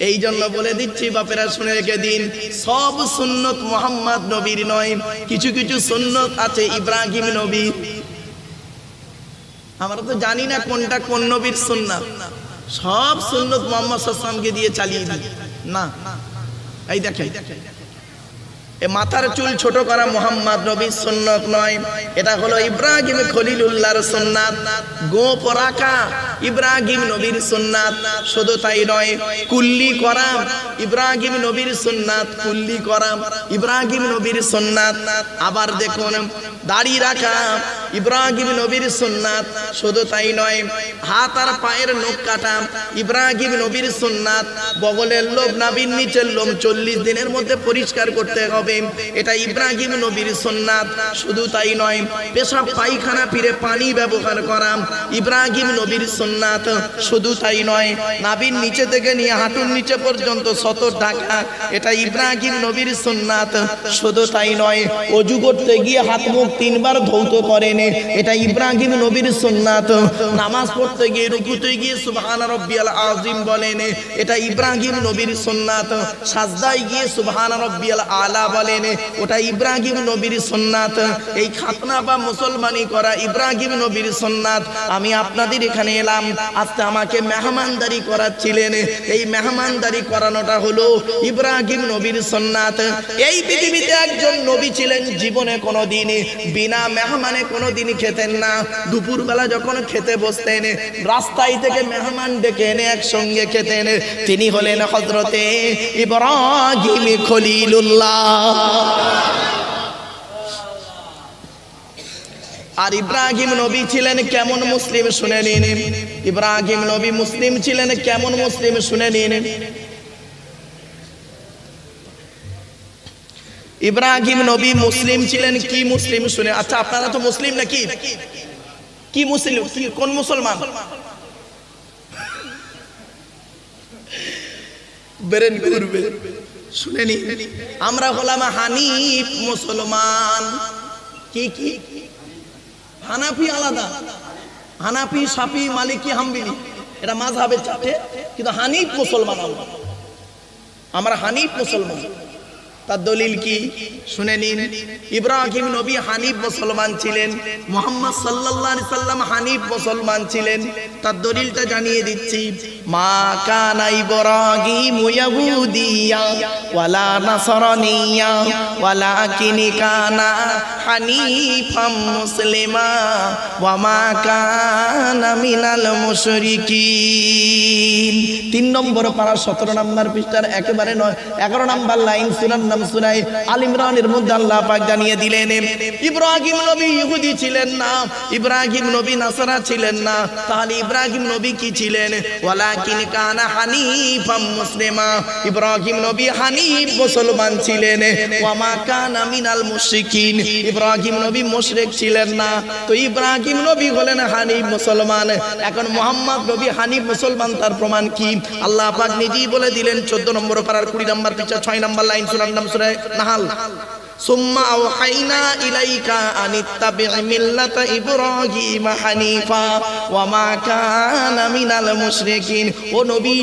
এই জন্য বলে দিচ্ছি বাপেরা, শুনে রেখে দিন, সব সুন্নত মুহাম্মদ নবীর নয়, কিছু কিছু সুন্নত আছে ইব্রাহিম নবী। আমরা তো জানি না কোনটা কোন নবীর সুন্নাত, সব সুন্নত মুহাম্মদ সাল্লাল্লাহু আলাইহি ওয়াসাল্লামকে দিয়ে চালিয়ে দিই না। এই দেখেন, মাথার চুল ছোট করা মুহাম্মদ নবীর সুন্নাত নয়, এটা হলো ইব্রাহিম খলিলুল্লাহর সুন্নাত। গোপ রাখা ইব্রাহিম নবীর সুন্নাত। শুধু তাই নয়, কুল্লি করা ইব্রাহিম নবীর সুন্নাত, কুল্লি করা ইব্রাহিম নবীর সুন্নাত। আবার দেখুন, দাড়ি রাখা ইব্রাহিম নবীর সুন্নাত। শুধু তাই নয়, হাত আর পায়ের নখ কাটা ইব্রাহিম নবীর সুন্নাত। বগলের লোম, নাভির নিচের লোম 40 দিনের মধ্যে পরিষ্কার করতে হবে, এটা ইব্রাহিম নবীর সুন্নাত। শুধু তাই নয়, পেশাব পায়খানা ফিরে পানি ব্যবহার করা ইব্রাহিম নবীর সুন্নাত। শুধু তাই নয়, নাভির নিচে থেকে নিয়ে হাঁটুর নিচে পর্যন্ত সতর ঢাকা, এটা ইব্রাহিম নবীর সুন্নাত। শুধু তাই নয়, ওযু করতে গিয়ে হাত মুখ 3 বার ধৌত করেন, এটা ইব্রাহিম নবীর সুন্নাত। নামাজ পড়তে গিয়ে রুকুতে গিয়ে সুবহানা রাব্বিয়াল আযীম বলেন, এটা ইব্রাহিম নবীর সুন্নাত। সাজদায় গিয়ে সুবহানা রাব্বিয়াল আলা বলেন, ওটা ইব্রাহিম নবীর সুন্নাত। এই খাতনা বা মুসলমানি করা ইব্রাহিম নবীর সুন্নাত। আমি আপনাদের এখানে এলাম, আজকে আমাকে মেহমানদারি করাচ্ছিলেন, এই মেহমানদারি করানোটা হলো ইব্রাহিম নবীর সুন্নাত। এই পৃথিবীতে একজন নবী ছিলেন, জীবনে কোনোদিন বিনা মেহমানে কোনোদিন খেতেন না। দুপুরবেলা যখন খেতে বসতেন, রাস্তায় থেকে মেহমান ডেকে এনে একসঙ্গে খেতেন। তিনি হলেন হযরতে ইব্রাহিম খলিলুল্লাহ। আর ইব্রাহিম নবী ছিলেন কেমন মুসলিম শুনে নিন। ইব্রাহিম নবী মুসলিম ছিলেন কেমন মুসলিম শুনে নিন। ইব্রাহিম নবী মুসলিম ছিলেন কি মুসলিম শুনে। আচ্ছা আপনারা তো মুসলিম নাকি? কি মুসলিম, কোন মুসলমান? বেরেন করবে শুনে নিন। আমরা হলাম হানিফ মুসলমান। কি কি? হানাফি আলাদা, হানাফি, শাফি, মালিকি, হাম্বলি, এটা মাযহাবের চারটে, কিন্তু হানিফ মুসলমান আমরা হানিফ মুসলমান। তার দলিল কি শুনে নিন। ইব্রাহিম নবী হানিফ মুসলমান ছিলেন, মুহাম্মদ সাল্লাল্লাহু আলাইহি সাল্লাম হানিফ মুসলমান ছিলেন। তার দলিলটা জানিয়ে দিচ্ছি। মা কানা ইব্রাহিম ইয়াহুদিয়া ওয়ালা নাসরানিয়া ওয়ালাকিন কানা হানিফাম মুসলিমা ওয়া মা কানা মিনাল মুশরিকিন। 3 নম্বর পারা 17 নম্বর পৃষ্ঠার একেবারে 11 নম্বর লাইন সূরার নাম সূরা আল ইমরানের মধ্যে আল্লাহ পাক জানিয়ে দিলেন, ইব্রাহিম নবী ইহুদি ছিলেন না, ইব্রাহিম নবী নাসারা ছিলেন না। তাহলে ইব্রাহিম নবী কি ছিলেন? ওয়ালাকিন কানা হানিফাম মুসলিমা। ইব্রাহিম নবী হানিফ মুসলমান ছিলেন। ওয়া মা কানা মিনাল মুশরিকিন। ইব্রাহিম নবী মুশরিক ছিলেন না। তো ইব্রাহিম নবী হলেন হানিফ মুসলমান। এখন মুহাম্মদ নবী হানিফ মুসলমান, তার প্রমাণ কি? আল্লাহ পাক নিজেই বলে দিলেন 14 নম্বর পারার 20 নম্বর পৃষ্ঠা 6 নম্বর লাইন সূরার নাম সূরা নাহাল। সুম্মা আওহাইনা ইলাইকা আনিত্তাবি মিল্লাতা ইব্রাহিম হানিফা ওয়া মা কানা মিনাল মুশরিকিন। ও নবী,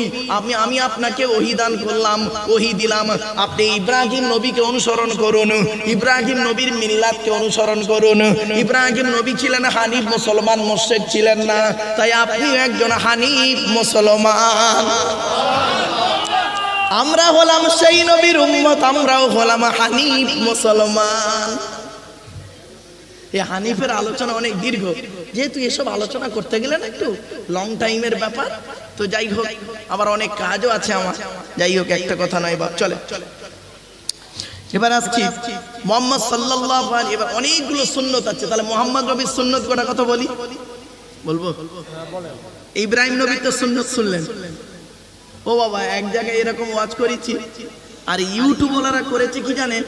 আমি আপনাকে ওহী দান করলাম, ওহী দিলাম, আপনি ইব্রাহিম নবীকে অনুসরণ করুন, ইব্রাহিম নবীর মিল্লাতকে অনুসরণ করুন। ইব্রাহিম নবী ছিলেন হানিফ মুসলমান, মুশরিক ছিলেন না। তাই আপনিও একজন হানিফ মুসলমান। আমরা হলাম সেই নবীর উম্মত, আমরাও হলাম হানিফ মুসলমান। এই হানিফের আলোচনা অনেক দীর্ঘ, যেহেতু এসব আলোচনা করতে গেলে না একটু লং টাইমের ব্যাপার, তো যাই হোক আবার অনেক কাজও আছে আমার। যাই হোক, একটা কথা নয় বাপ, চলে। এবার আসছি মুহাম্মদ সাল্লাল্লাহু আলাইহি। এবার অনেকগুলো সুন্নত আছে, তাহলে মুহাম্মদ নবীর সুন্নত কটা কথা বলি, বলবো? ইব্রাহিম নবীর তো সুন্নত শুনলেন। ও বাবা, এক জায়গায় এরকম ওয়াজ করেছি, আর ইউটিউবওয়ালারা করেছে কি জানেন?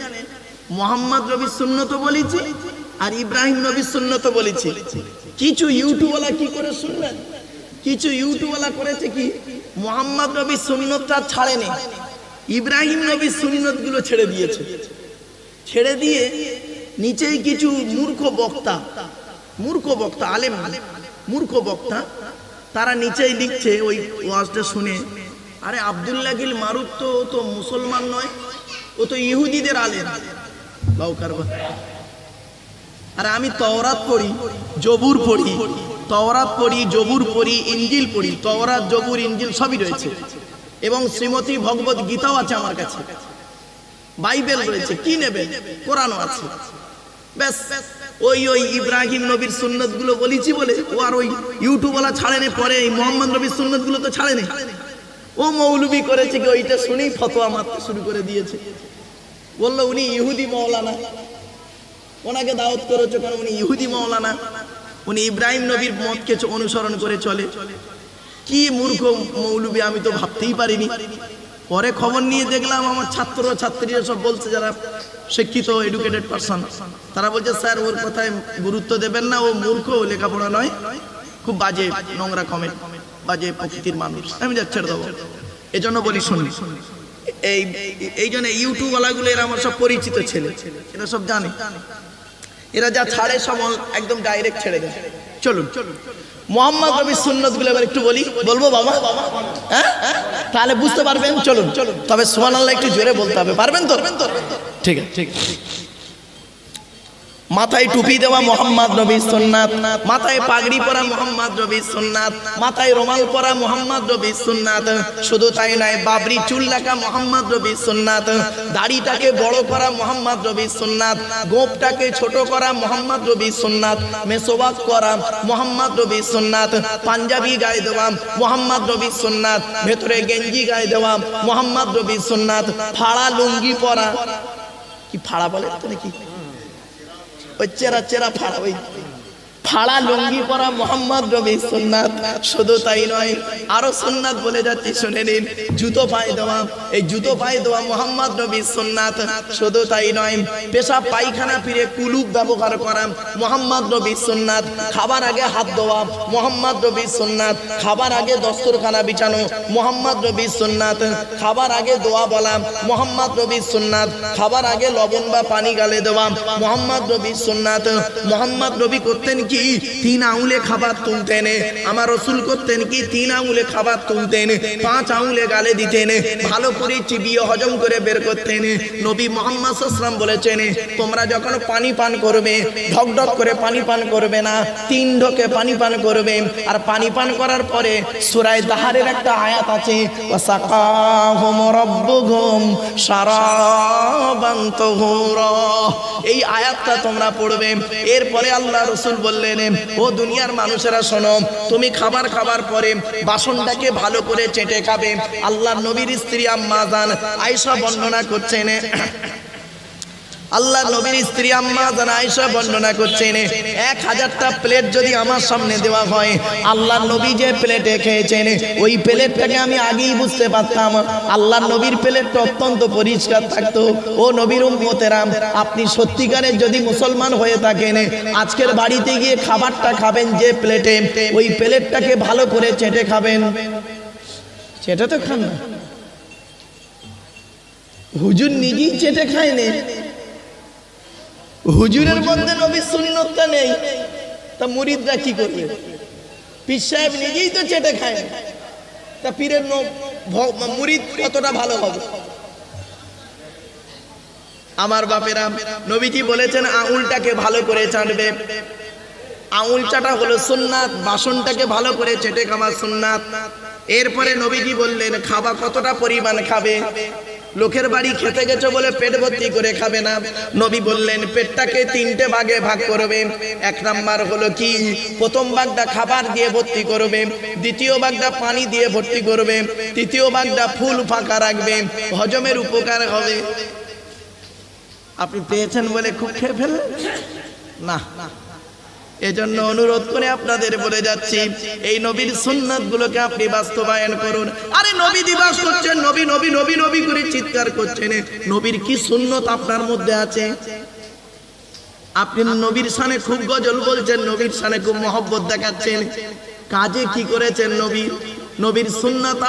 মুহাম্মদ নবীর সুন্নত বলেছি আর ইব্রাহিম নবীর সুন্নত বলেছি। কিছু ইউটিউবওয়ালা কি করে শুনলেন, কিছু ইউটিউবওয়ালা করেছে কি, মুহাম্মদ নবীর সুন্নতটা ছাড়েনি, ইব্রাহিম নবীর সুন্নতগুলো ছেড়ে দিয়েছে। ছেড়ে দিয়ে নিচেই কিছু মূর্খ বক্তা, আলেম মূর্খ বক্তা, তারা নিচেই লিখছে ওই ওয়াজটা শুনে, আরে আব্দুল্লাহ গিল মারুফ তো মুসলমান নয়, ও তো ইহুদিদের আলেম। আরে আমি তওরাত পড়ি, জবুর পড়ি, জবুর পড়ি, ইনজিল পড়ি, তওরাত, জবুর, ইনজিল সবই রয়েছে, এবং শ্রীমতী ভগবত গীতাও আছে আমার কাছে, বাইবেল রয়েছে, কি নেবেন? কোরআনও আছে। ব্যাস ওই ইব্রাহিম নবীর সুন্নত গুলো বলেছি বলে ও আর ওই ইউটিউবওয়ালা ছাড়েনি, পরে এই মোহাম্মদ নবীর সুন্নত গুলো তো ছাড়েনি। ও মৌলবি করেছে কি, ওইটা শুনেই ফতোয়া মারতে শুরু করে দিয়েছে। বললো উনি ইহুদি মাওলানা, ওনাকে দাওয়াত করেছে কারণ উনি ইহুদি মাওলানা, উনি ইব্রাহিম নবীর মতকে অনুসরণ করে চলে। কি মূর্খ মৌলবি, আমি তো ভাবতেই পারিনি। পরে খবর নিয়ে দেখলাম আমার ছাত্রীরা সব বলছে, যারা শিক্ষিত এডুকেটেড পারসন, তারা বলছে স্যার ওর কথায় গুরুত্ব দেবেন না, ও মূর্খ, ও লেখাপড়া নয়, খুব বাজে নোংরা কমেন্ট, বাজে প্রকৃতির মানুষ। আমি যা ছেড়ে দেবো, এজন্য বলি শুনি। এই জন্য ইউটিউব ওয়ালাগুলো এরা আমার সব পরিচিত ছেলে, এরা সব জানে। এরা যা ছাড়ে সব একদম ডাইরেক্ট ছেড়ে দেয়। চলুন মোহাম্মদ নবীর সুন্নত গুলো এবার একটু বলবো বাবা, হ্যাঁ তাহলে বুঝতে পারবেন। চলুন তবে সুবহানাল্লাহ একটু জোরে বলতে হবে, পারবেন তো? ঠিক আছে। মাথায় টুপি দেওয়া মোহাম্মদ নবীর সুন্নাত, মাথায় পাগড়ি পরা মোহাম্মদ নবীর সুন্নাত, মাথায় রুমাল পরা মোহাম্মদ নবীর সুন্নাত। শুধু তাই নয়, বাবরি চুল রাখা মোহাম্মদ নবীর সুন্নাত, দাড়িটাকে বড় করা মোহাম্মদ নবীর সুন্নাত, গোঁফটাকে ছোট করা মোহাম্মদ নবীর সুন্নাত, মেসওয়াক করা মোহাম্মদ নবীর সুন্নাত, পাঞ্জাবি গায়ে দেওয়া মোহাম্মদ নবীর সুন্নাত, ভেতরে গেঞ্জি গায়ে দেওয়া মোহাম্মদ নবীর সুন্নাত, ফাড়া লুঙ্গি পরা, কি ফাড়া বলে তো নাকি, ওই চেরা ফাড়া, ওই ফাড়া লুঙ্গি পরা মোহাম্মদ নবীর সুন্নাত। শুধু তাই নয়, আরো সুন্নাত বলে যাচ্ছি, শুনে নিন। জুতো পায়ে দেওয়া, এই জুতো পায়ে দেওয়া মোহাম্মদ নবীর সুন্নাত। শুধু তাই নয়, পেশাব পায়খানা ফিরে কুলুপ ব্যবহার করা মোহাম্মদ নবীর সুন্নাত। খাবার আগে হাত ধোয়া মোহাম্মদ নবীর সুন্নাত। খাবার আগে দস্তরখানা বিছানো মোহাম্মদ নবীর সুন্নাত। খাবার আগে দোয়া বলা মোহাম্মদ নবীর সুন্নাত। খাবার আগে লবণ বা পানি গালে দেওয়া মোহাম্মদ নবীর সুন্নাত। মোহাম্মদ নবী করতেন কি 3 আঙুলে খাবার তুলতেন, আমার রসুল করতেন কি 3 আঙুলে খাবার তুলতেন, 5 আঙুলে গালে দিতেন, ভালো করে চিবিয়ে হজম করে বের করতেন। নবী মুহাম্মদ সাল্লাল্লাহু আলাইহি ওয়াসাল্লাম বলেছেন, তোমরা যখন পানি পান করবে ঢক ঢক করে পানি পান করবে না, 3 ঢোকে পানি পান করবে। আর পানি পান করার পরে সূরা দাহারের একটা আয়াত আছে, ওয়াসাকাহুম রাব্বুহুম শারাবান তাহুরা, এই আয়াতটা তোমরা পড়বে। এরপরে আল্লাহ রাসূল বললেন, ও দুনিয়ার মানুষেরা শোনো, তুমি খাবার খাবার পরে বাসনটাকে ভালো করে চেটে খাবে। আল্লাহর নবীর স্ত্রী আম্মা জান আয়েশা বর্ণনা করছেন, আল্লাহ নবীর স্ত্রী আম্মা জান আয়েশা বর্ণনা করছেন, 1000টা প্লেট যদি আমার সামনে দেওয়া হয়, আল্লাহ নবী যে প্লেটে খেয়েছেন ওই প্লেটটাকে আমি আগেই বুঝতে পারতাম। আল্লাহ নবীর প্লেটটা অত্যন্ত পরিষ্কার থাকতো। ও নবীর উম্মতেরা, আপনি সত্যিকারের যদি মুসলমান হয়ে থাকেন, আজকের বাড়িতে গিয়ে খাবারটা খাবেন যে প্লেটে, ওই প্লেটটাকে ভালো করে চেটে খাবেন। চেটে তো খান না, হুজুর নিজেই চেটে খায়নি, হুজুরের মধ্যে নবীর সুন্নতটা নেই, তা মুরিদরা কি করবে? পীর সাহেব নিজেই তো চেটে খায়, তা পীরের মুরিদ কতটা ভালো হবে? আমার বাপেরা, নবীজি বলেছেন আঙুলটাকে ভালো করে চাটবে। আঙুল চাটা হলো সুন্নাত, বাসনটাকে ভালো করে চেটে খাওয়া সুন্নাত। এরপরে নবীজি বললেন খাবা কতটা পরিমাণ খাবে। লোকের বাড়ি খেতে গেছো বলে পেট ভর্তি করে খাবে না, নবী বললেন পেটটাকে 3টে ভাগে ভাগ করবে। 1 নাম্বার হলো কি, প্রথম ভাগটা খাবার দিয়ে ভর্তি করবে, দ্বিতীয় ভাগটা পানি দিয়ে ভর্তি করবে, তৃতীয় ভাগটা ফুল ফাঁকা রাখবে, হজমের উপকার হবে। আপনি পেয়েছেন বলে খুব খেয়ে ফেললেন না। এজন্য অনুরোধ করে আপনাদের বলে যাচ্ছি, এই নবীর সুন্নাত গুলোকে আপনি বাস্তবায়ন করুন। আরে নবী দিবস করছেন, নবী নবী নবী নবী করে চিৎকার করছেন, নবীর কি সুন্নত আপনার মধ্যে আছে? আপনি নবীর শানে খুব গজল বলছেন, নবীর শানে খুব মহব্বত দেখাচ্ছেন, কাজে কি করেছেন? নবীর সুন্নাত